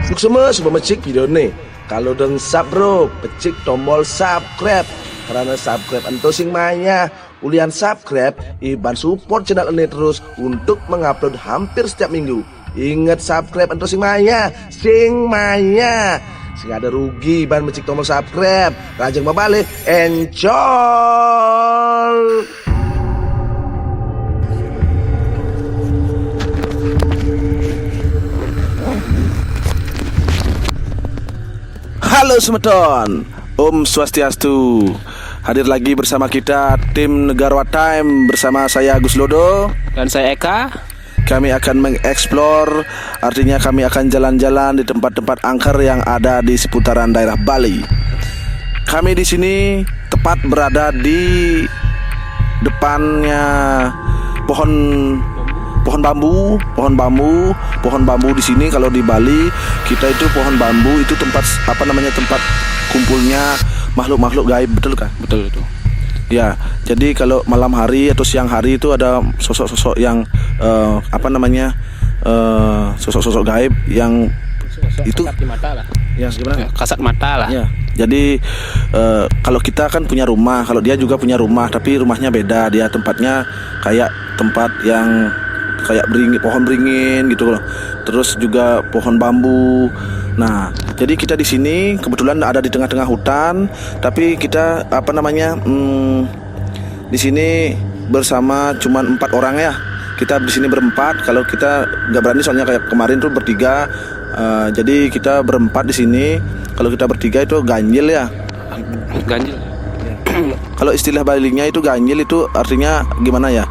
Untuk semua pemecik video nih, kalau udah sub bro, pecik tombol subscribe. Karena subscribe ento sing maya, ulian subscribe iban support channel ini terus untuk mengupload hampir setiap minggu. Ingat subscribe ento sing maya, sing ada rugi iban mecik tombol subscribe. Rajeng babale, enjoy. Halo semeton, Om Swastiastu. Hadir lagi bersama kita tim Negarawa Time bersama saya Agus Lodo dan saya Eka. Kami akan mengeksplor, artinya kami akan jalan-jalan di tempat-tempat angker yang ada di seputaran daerah Bali. Kami di sini tepat berada di depannya pohon bambu di sini. Kalau di Bali kita itu pohon bambu itu tempat tempat kumpulnya makhluk-makhluk gaib, betul kan? Betul itu. Ya, jadi kalau malam hari atau siang hari itu ada sosok-sosok yang sosok-sosok gaib yang itu kasat mata lah. Ya, gimana? Kasat mata lah. Ya. Jadi kalau kita kan punya rumah, kalau dia juga punya rumah, tapi rumahnya beda. Dia tempatnya kayak tempat yang kayak pohon beringin gitu loh. Terus juga pohon bambu. Nah, jadi kita di sini kebetulan ada di tengah-tengah hutan, tapi kita di sini bersama cuman 4 orang ya. Kita di sini berempat. Kalau kita nggak berani soalnya kayak kemarin tuh bertiga. Jadi kita berempat di sini. Kalau kita bertiga itu ganjil ya. Ganjil. Kalau istilah Balinya itu ganjil itu artinya gimana ya?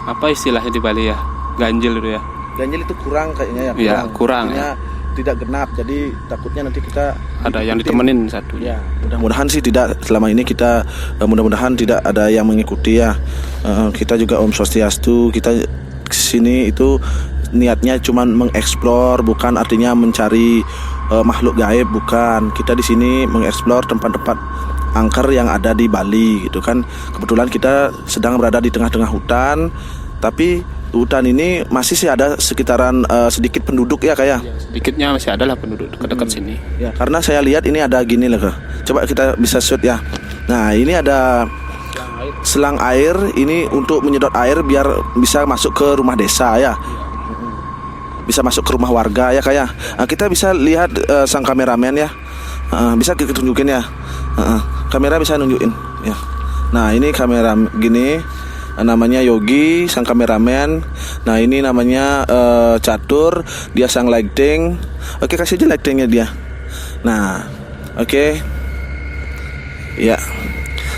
Apa istilahnya di Bali ya? Ganjil itu ya. Ganjil itu kurang kayaknya ya. Iya, kurang ya. Tidak genap. Jadi takutnya nanti kita ada yang ditemenin satu. Ya, mudah-mudahan sih tidak. Selama ini kita mudah-mudahan tidak ada yang mengikuti ya. Kita juga Om Swastiastu. Kita kesini itu niatnya cuma mengeksplor, bukan artinya mencari makhluk gaib, bukan. Kita di sini mengeksplor tempat-tempat angker yang ada di Bali gitu kan. Kebetulan kita sedang berada di tengah-tengah hutan, tapi hutan ini masih sih ada sekitaran sedikit penduduk ya kayak. Sedikitnya masih ada lah penduduk dekat-dekat sini. Ya, karena saya lihat ini ada gini loh. Coba kita bisa shoot ya. Nah, ini ada selang air ini untuk menyedot air biar bisa masuk ke rumah desa ya. Bisa masuk ke rumah warga ya kayak. Nah, kita bisa lihat sang kameramen ya. Bisa kita tunjukin ya. Kamera bisa nunjukin ya. Nah, ini kamera gini. Namanya Yogi, sang kameramen. Nah, ini namanya Catur, dia sang lighting. Oke, kasih aja lightingnya dia. Nah, oke. Ya.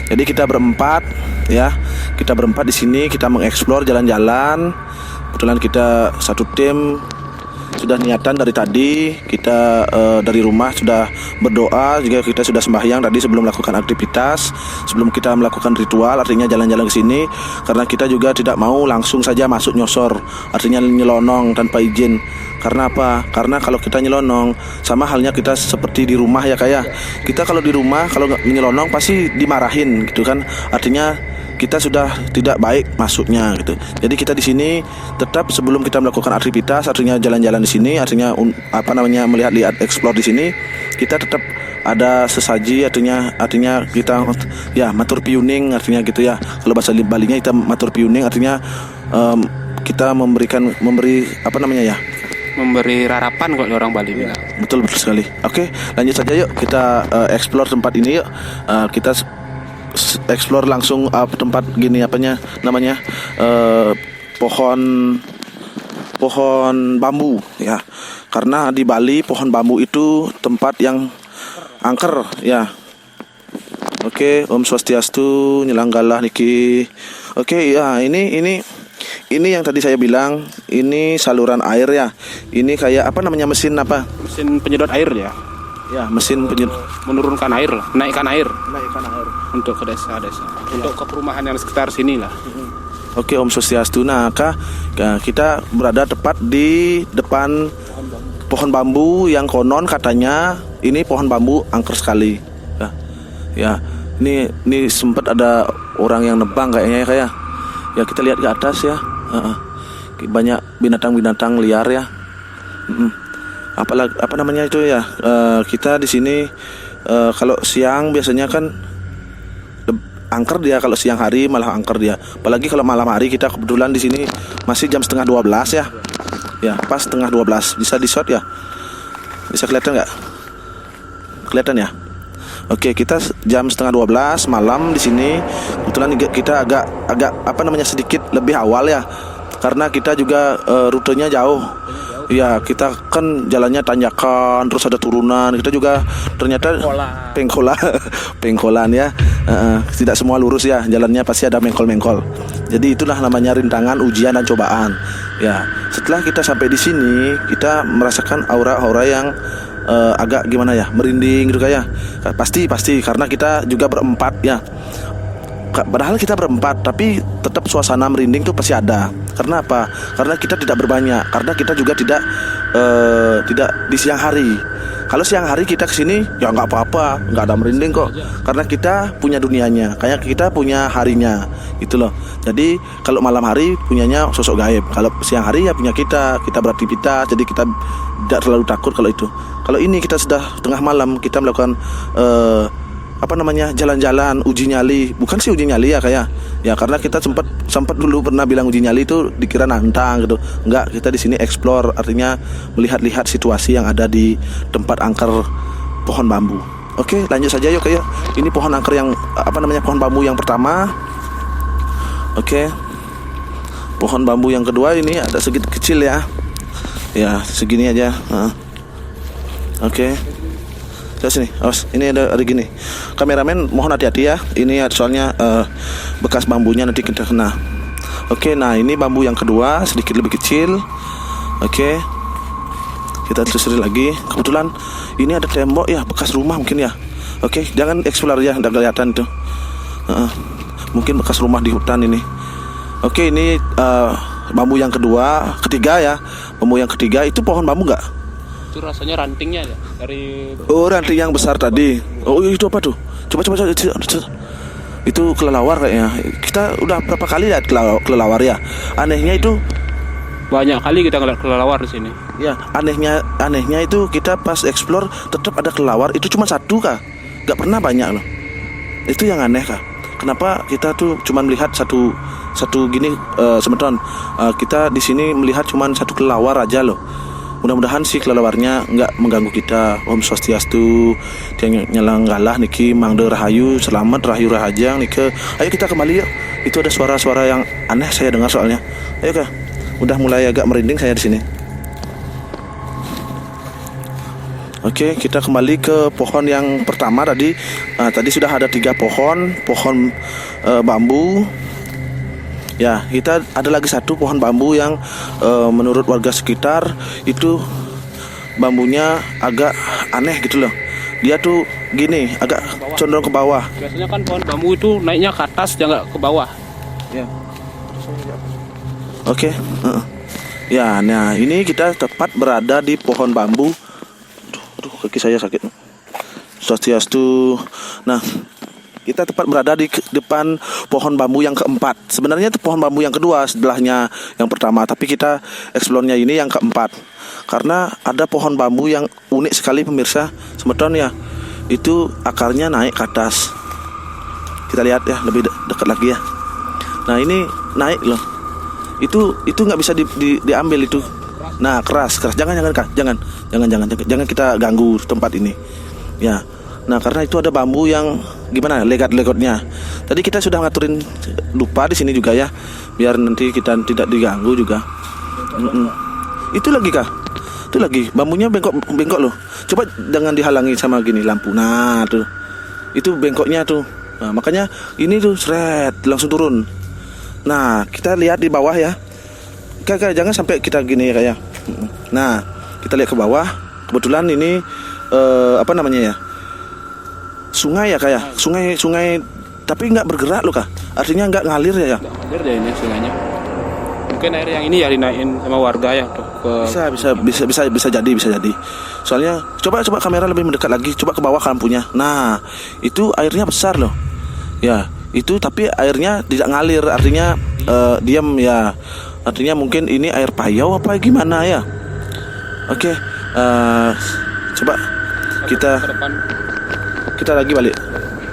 Jadi kita berempat ya. Kita berempat di sini, kita mengeksplor jalan-jalan. Kebetulan kita satu tim. Sudah niatan dari tadi. Kita dari rumah sudah berdoa, juga kita sudah sembahyang tadi sebelum melakukan aktivitas, sebelum kita melakukan ritual, artinya jalan-jalan ke sini. Karena kita juga tidak mau langsung saja masuk nyosor, artinya nyelonong tanpa izin. Karena apa? Karena kalau kita nyelonong sama halnya kita seperti di rumah ya kayak. Kita kalau di rumah kalau nggak nyelonong pasti dimarahin gitu kan. Artinya kita sudah tidak baik masuknya gitu. Jadi kita di sini tetap sebelum kita melakukan aktivitas, artinya jalan-jalan di sini, artinya melihat-lihat explore di sini, kita tetap ada sesaji, artinya kita ya matur piuning, artinya gitu ya. Kalau bahasa Balinya kita matur piuning, artinya kita memberi rarapan kok orang Bali bilang. Betul sekali. Oke, lanjut saja yuk kita explore tempat ini yuk. Kita explore langsung tempat gini pohon bambu ya. Karena di Bali pohon bambu itu tempat yang angker ya. Oke, Om Swastiastu, nyelanggalah niki. Oke ya, ini yang tadi saya bilang, ini saluran air ya. Ini kayak mesin penyedot air ya. Ya, mesin menurunkan air, naikkan air untuk ke desa-desa, untuk ke perumahan yang sekitar sini lah. Oke, Om Swastiastu. Nah, kita berada tepat di depan pohon bambu yang konon katanya ini pohon bambu angker sekali. Ya, ini sempat ada orang yang nebang kayaknya ya kayak. Ya, kita lihat ke atas ya. Banyak binatang-binatang liar ya. apa namanya itu ya, kita di sini kalau siang biasanya kan angker dia, kalau siang hari malah angker dia. Apalagi kalau malam hari, kita kebetulan di sini masih jam setengah 12 ya. Ya, pas setengah 12. Bisa di shot ya? Bisa kelihatan nggak? Kelihatan ya? Oke, kita jam setengah 12 malam di sini. Kebetulan kita agak apa namanya sedikit lebih awal ya. Karena kita juga rutenya jauh. Ya, kita kan jalannya tanjakan, terus ada turunan. Kita juga ternyata pengkolan ya. Tidak semua lurus ya, jalannya pasti ada mengkol-mengkol. Jadi itulah namanya rintangan, ujian dan cobaan. Ya, setelah kita sampai di sini, kita merasakan aura-aura yang agak gimana ya, merinding gitu kayak. Pasti karena kita juga berempat ya. Padahal kita berempat, tapi tetap suasana merinding tuh pasti ada. Karena apa? Karena kita tidak berbanyak. Karena kita juga tidak di siang hari. Kalau siang hari kita kesini ya nggak apa-apa, nggak ada merinding kok. Karena kita punya dunianya, kayak kita punya harinya, gitu loh. Jadi kalau malam hari punyanya sosok gaib. Kalau siang hari ya punya kita beraktivitas. Jadi kita tidak terlalu takut kalau itu. Kalau ini kita sudah tengah malam, kita melakukan jalan-jalan, uji nyali. Bukan sih uji nyali ya kayak ya, karena kita sempat dulu pernah bilang uji nyali itu dikira nantang gitu. Enggak, kita di sini explore, artinya melihat-lihat situasi yang ada di tempat angker pohon bambu. Oke, lanjut saja yuk kayak. Ini pohon angker yang pohon bambu yang pertama. Oke. Pohon bambu yang kedua ini ada sedikit kecil ya. Ya, segini aja. Oke. Sini, ini ada gini. Kameramen mohon hati-hati ya. Ini soalnya bekas bambunya nanti kita kena. Oke, nah ini bambu yang kedua sedikit lebih kecil. Oke, kita telusuri lagi. Kebetulan ini ada tembok ya, bekas rumah mungkin ya. Oke, jangan explore ya, udah kelihatan tuh. Mungkin bekas rumah di hutan ini. Oke, ini bambu yang ketiga ya. Bambu yang ketiga itu pohon bambu nggak? Itu rasanya rantingnya ya dari. Oh, ranting yang besar tadi. Oh, itu apa tuh? Coba. Itu kelelawar kayaknya. Kita udah berapa kali lihat kelelawar ya. Anehnya itu banyak kali kita ngeliat kelelawar di sini. Ya, anehnya itu kita pas explore tetap ada kelelawar. Itu cuma satu kah? Gak pernah banyak loh. Itu yang aneh kah? Kenapa kita tuh cuma melihat satu gini semeton. Kita di sini melihat cuma satu kelelawar aja loh. Mudah-mudahan sih kelelawarnya nggak mengganggu kita. Om Swastiastu, tiang nyalang galah niki mangde rahayu, selamat rahayu rahajang nike. Ayo kita kembali yuk. Itu ada suara-suara yang aneh saya dengar soalnya. Ayo kah. Udah mulai agak merinding saya di sini. Oke, kita kembali ke pohon yang pertama tadi. Tadi sudah ada 3 pohon bambu. Ya, kita ada lagi satu pohon bambu yang menurut warga sekitar itu bambunya agak aneh gitu loh. Dia tuh gini, agak condong ke bawah. Biasanya kan pohon bambu itu naiknya ke atas, dia nggak ke bawah. Ya. Oke. Ya, nah ini kita tepat berada di pohon bambu. Aduh, kaki saya sakit. Swastiastu. Nah, kita tepat berada di depan pohon bambu yang keempat. Sebenarnya itu pohon bambu yang kedua setelahnya yang pertama, tapi kita eksplornya ini yang keempat. Karena ada pohon bambu yang unik sekali pemirsa, semeton ya. Itu akarnya naik ke atas. Kita lihat ya lebih dekat lagi ya. Nah, ini naik loh. Itu nggak bisa diambil itu. Nah, keras. Jangan kita ganggu tempat ini. Ya. Nah, karena itu ada bambu yang gimana legat-legatnya. Tadi kita sudah ngaturin, lupa di sini juga ya, biar nanti kita tidak diganggu juga. Itu lagi kah? Itu lagi bambunya bengkok loh. Coba jangan dihalangi sama gini lampu. Nah tuh, itu bengkoknya tuh. Nah, makanya ini tuh seret langsung turun. Nah, kita lihat di bawah ya. Kakak jangan sampai kita gini kayak. Nah, kita lihat ke bawah. Kebetulan ini sungai ya kayak sungai tapi nggak bergerak loh kah, artinya nggak ngalir ya. Nggak ngalir deh ini sungainya. Mungkin air yang ini ya dinaikin sama warga ya ke. Bisa jadi. Soalnya coba kamera lebih mendekat lagi, coba ke bawah lampunya. Nah, itu airnya besar loh. Ya, itu tapi airnya tidak ngalir, artinya diam ya. Artinya mungkin ini air payau apa gimana ya. Oke. Coba kita ke depan. kita lagi balik.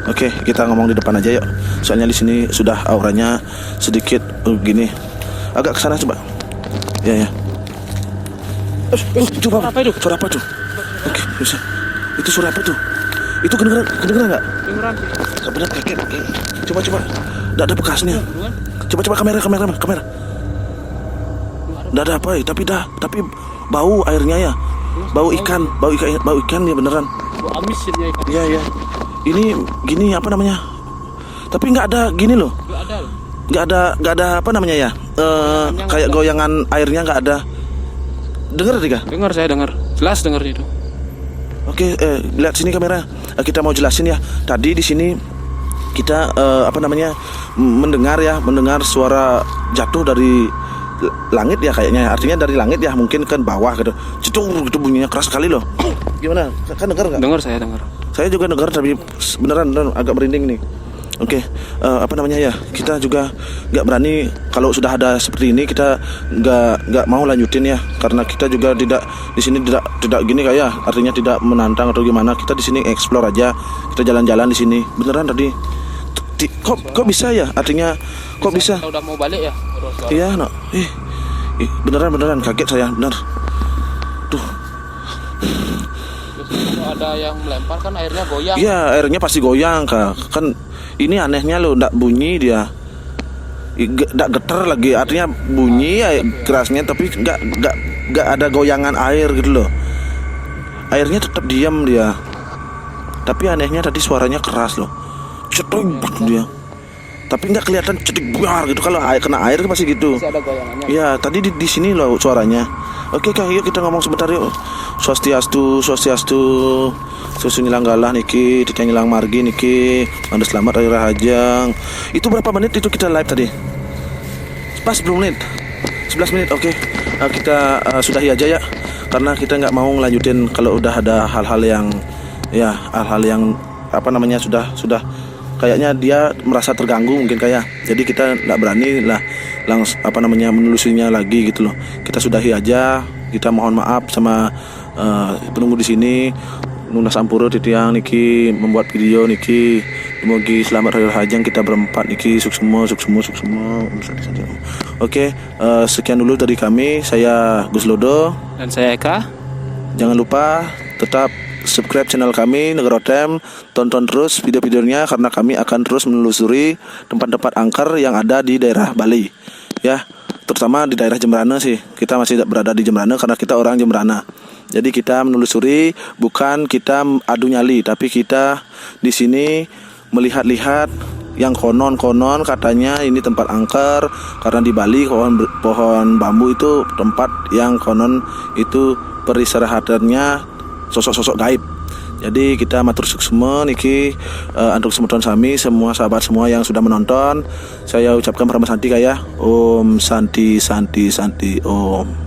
Oke, kita ngomong di depan aja yuk. Soalnya di sini sudah auranya sedikit gini. Agak ke sana coba. Ya. Coba Apa itu? Suara apa tuh? Oke, bisa. Itu suara apa tuh? Itu kedengeran enggak? Dengeran. Enggak benar kaget. Coba. Enggak ada bekasnya. Coba kamera. Enggak ada apa ya, tapi bau airnya ya. Bau ikan ya beneran. Amis ya ikan. Iya. Ini gini apa namanya? Tapi nggak ada gini loh. Enggak ada. Nggak ada apa namanya ya? Kayak goyangan airnya nggak ada. Dengar Dika? Saya dengar. Jelas dengar itu. Oke, lihat sini kamera. Kita mau jelasin ya. Tadi di sini kita mendengar suara jatuh dari langit ya kayaknya. Artinya dari langit ya, mungkin kan bawah gitu. Cetung gitu bunyinya keras sekali loh. Gimana? Kan dengar nggak? Saya dengar. Saya juga dengar tapi beneran agak merinding nih. Oke, kita juga nggak berani kalau sudah ada seperti ini, kita nggak mau lanjutin ya, karena kita juga tidak di sini tidak gini kayak, artinya tidak menantang atau gimana. Kita di sini explore aja, kita jalan-jalan di sini. Beneran tadi, kok bisa ya? Artinya kok bisa? Kita udah mau balik ya. Iya, no. Beneran kaget saya, bener. Tuh. Kalau ada yang melempar kan airnya goyang. Iya, airnya pasti goyang Kak. Kan ini anehnya loh, ndak bunyi dia. Ndak getar lagi, artinya bunyi ya kerasnya tapi nggak ada goyangan air gitu loh. Airnya tetap diam dia. Tapi anehnya tadi suaranya keras loh. Cetung dia. Tapi nggak kelihatan cedik buar gitu. Kalau kena air kan pasti gitu. Masih ada goyangannya. Iya, tadi di sini loh suaranya. Oke Kak, yuk kita ngomong sebentar yuk. Swastiastu, susu nilanggalah niki, titang nilang margi niki, anda selamat hari rahajang. Itu berapa menit itu kita live tadi? Pas 10 menit, 11 menit. Oke, kita sudahi aja ya, karena kita nggak mau ngelanjutin kalau udah ada hal-hal yang sudah kayaknya dia merasa terganggu mungkin kayak. Jadi kita nggak berani lah menelusurinya lagi gitu loh. Kita sudahi aja. Kita mohon maaf sama penunggu di sini. Nuna Sampuro titiang niki membuat video niki. Semoga selamat hari hajang kita berempat niki suksemo. Oke, sekian dulu dari kami. Saya Gus Lodo Dan saya Eka. Jangan lupa tetap subscribe channel kami Negerotem. Tonton terus video-videonya karena kami akan terus menelusuri tempat-tempat angker yang ada di daerah Bali. Ya, terutama di daerah Jembrana sih. Kita masih berada di Jembrana karena kita orang Jembrana. Jadi kita menelusuri, bukan kita adu nyali, tapi kita di sini melihat-lihat yang konon katanya ini tempat angker karena di Bali pohon bambu itu tempat yang konon itu peristirahatannya sosok-sosok gaib. Jadi kita matur suksema niki untuk semeton sami semua sahabat semua yang sudah menonton. Saya ucapkan Parama Santi kaya. Om Santi Om.